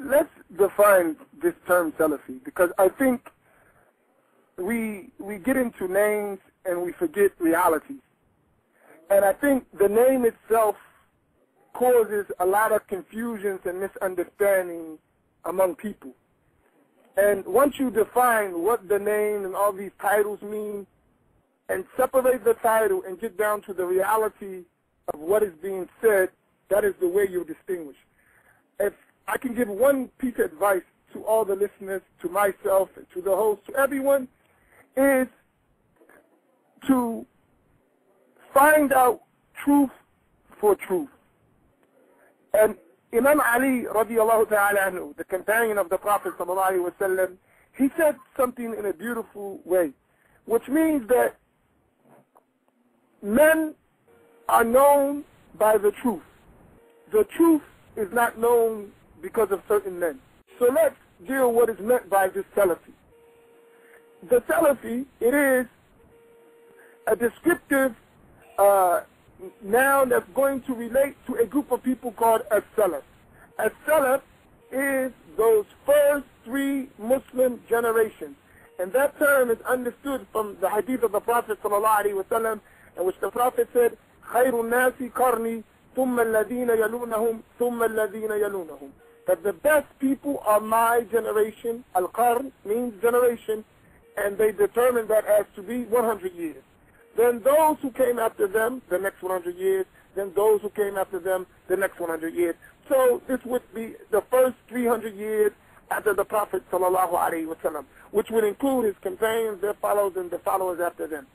let's define this term Salafi, because I think we get into names and we forget realities. And I think the name itself causes a lot of confusions and misunderstanding among people. And once you define what the name and all these titles mean, and separate the title and get down to the reality of what is being said, that is the way you distinguish. If I can give one piece of advice to all the listeners, to myself, and to the host, to everyone, is to find out truth for truth. And Imam Ali radiallahu ta'ala anhu, the companion of the Prophet sallallahu alaihi wasallam, he said something in a beautiful way, which means that men are known by the truth. The truth is not known because of certain men. So let's deal what is meant by this Salafi. The Salafi, it is a descriptive noun that's going to relate to a group of people called as-Salaf. As-Salaf is those first three Muslim generations. And that term is understood from the hadith of the Prophet ﷺ, in which the Prophet said, خَيْرُ النَّاسِ قَرْنِي ثُمَّ الَّذِينَ يَلُونَهُمْ ثُمَّ الَّذِينَ يَلُونَهُمْ. That the best people are my generation. Al-Qarn means generation, and they determined that as to be 100 years. Then those who came after them, the next 100 years, then those who came after them, the next 100 years. So this would be the first 300 years after the Prophet ﷺ, which would include his companions, their followers, and the followers after them.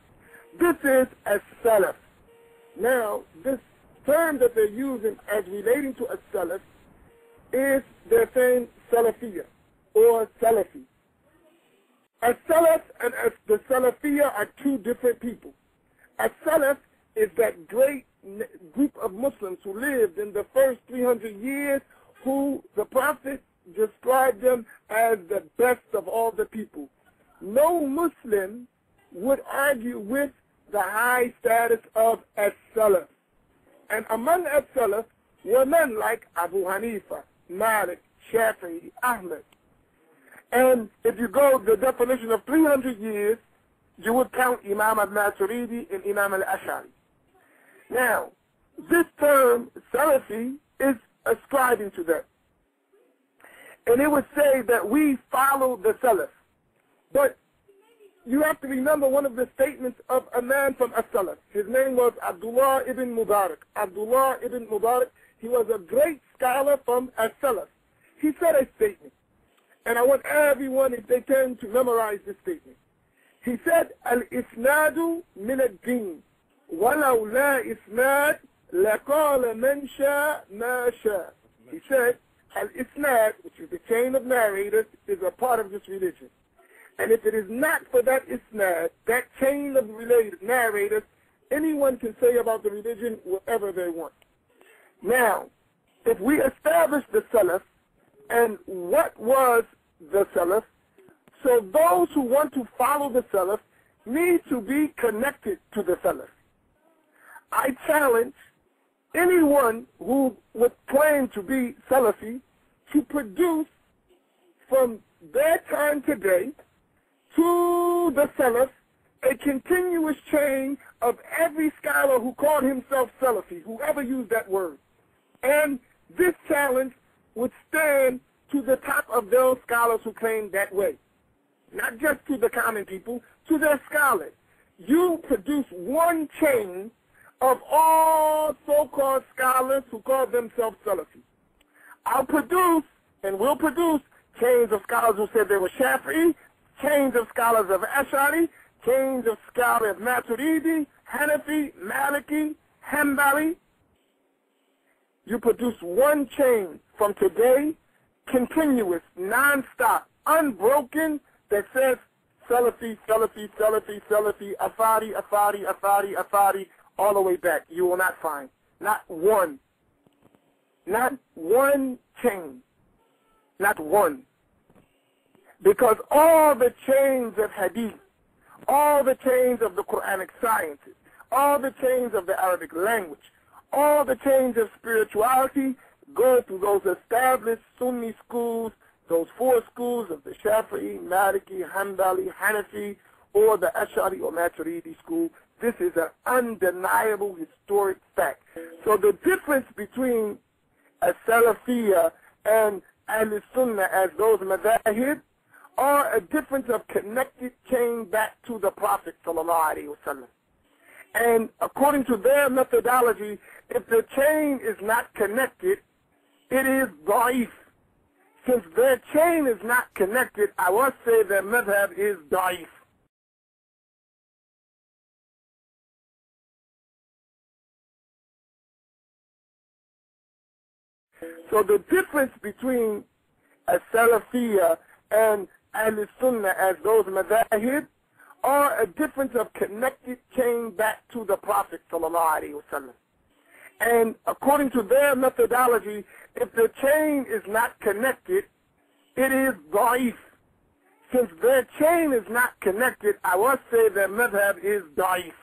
This is as-Salaf. Now, this term that they're using as relating to as-Salaf is, they're saying Salafiyya or Salafi. As-Salaf and the Salafiyya are two different people. As-Salaf is that great group of Muslims who lived in the first 300 years, who the Prophet described them as the best of all the people. No Muslim would argue with the high status of as-Salaf. And among as-Salaf were men like Abu Hanifa, Malik, Shafi'i, Ahmed. And if you go to the definition of 300 years, you would count Imam al-Maturidi and Imam al-Ash'ari. Now, this term, Salafi, is ascribing to that. And it would say that we follow the Salaf. But you have to remember one of the statements of a man from as-Salaf. His name was Abdullah ibn Mubarak. Abdullah ibn Mubarak, he was a great scholar from as-Salaf. He said a statement, and I want everyone, if they can, to memorize this statement. He said, Al-Isnadu min ad-din, walau la isnad, laqala man sha ma sha. He said, Al-Isnad, which is the chain of narrators, is a part of this religion. And if it is not for that Isnad, that chain of narrators, anyone can say about the religion whatever they want. Now, if we establish the Salaf, and what was the Salaf, so those who want to follow the Salaf need to be connected to the Salaf. I challenge anyone who would claim to be Salafi to produce from their time today to the Salaf a continuous chain of every scholar who called himself Salafi, whoever used that word. And this challenge would stand to the top of those scholars who claim that way. Not just to the common people, to their scholars. You produce one chain of all so-called scholars who call themselves Salafi. I'll produce, and will produce, chains of scholars who said they were Shafi'i, chains of scholars of Ash'ari, chains of scholars of Maturidi, Hanafi, Maliki, Hanbali. You produce one chain from today, continuous, non-stop, unbroken, that says Salafi, Salafi, Salafi, Salafi, Afari, Afari, Afari, Afari, all the way back. You will not find not one chain, not one. Because all the chains of hadith, all the chains of the Quranic sciences, all the chains of the Arabic language, all the chains of spirituality, go through those established Sunni schools, those four schools of the Shafi'i, Maliki, Hanbali, Hanafi, or the Ash'ari or Maturidi school. This is an undeniable historic fact. So the difference between a Salafiyya and Ahl-Sunnah as those madahib are a difference of connected chain back to the Prophet ﷺ. And according to their methodology, if the chain is not connected, it is da'if. Since their chain is not connected, I must say their madhab is da'if. So the difference between a Salafiyya and Ahl-Sunnah as those madahib are a difference of connected chain back to the Prophet ﷺ. And according to their methodology, if the chain is not connected, it is da'if. Since their chain is not connected, I must say their madhab is da'if.